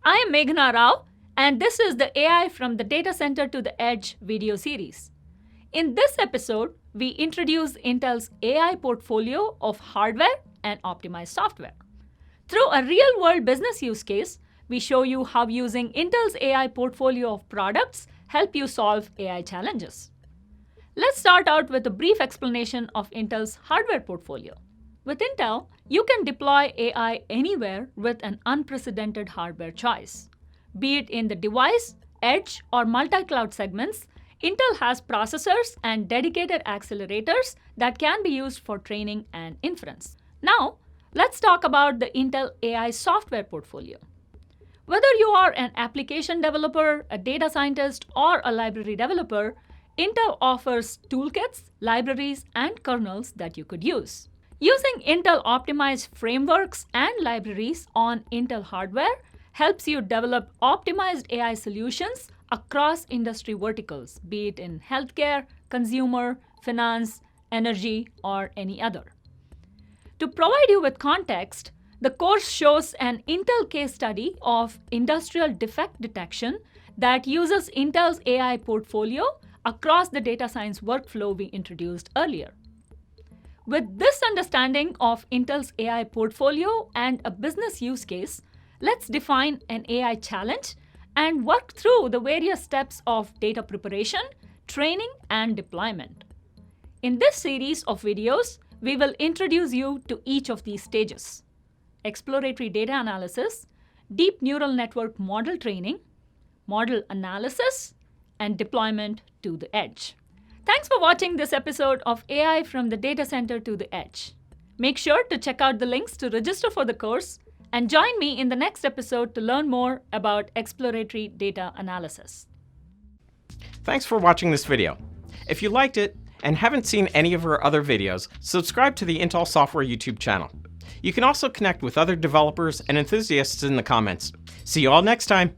I am Meghna Rao, and this is the AI from the Data Center to the Edge video series. In this episode, we introduce Intel's AI portfolio of hardware and optimized software. Through a real-world business use case, we show you how using Intel's AI portfolio of products help you solve AI challenges. Let's start out with a brief explanation of Intel's hardware portfolio. With Intel, you can deploy AI anywhere with an unprecedented hardware choice. Be it in the device, edge, or multi-cloud segments, Intel has processors and dedicated accelerators that can be used for training and inference. Now, let's talk about the Intel AI software portfolio. Whether you are an application developer, a data scientist, or a library developer, Intel offers toolkits, libraries, and kernels that you could use. Using Intel-optimized frameworks and libraries on Intel hardware helps you develop optimized AI solutions across industry verticals, be it in healthcare, consumer, finance, energy, or any other. To provide you with context, the course shows an Intel case study of industrial defect detection that uses Intel's AI portfolio across the data science workflow we introduced earlier. With this understanding of Intel's AI portfolio and a business use case, let's define an AI challenge and work through the various steps of data preparation, training, and deployment. In this series of videos, we will introduce you to each of these stages: exploratory data analysis, deep neural network model training, model analysis, and deployment to the edge. Thanks for watching this episode of AI from the Data Center to the Edge. Make sure to check out the links to register for the course and join me in the next episode to learn more about exploratory data analysis. Thanks for watching this video. If you liked it and haven't seen any of our other videos, subscribe to the Intel Software YouTube channel. You can also connect with other developers and enthusiasts in the comments. See you all next time.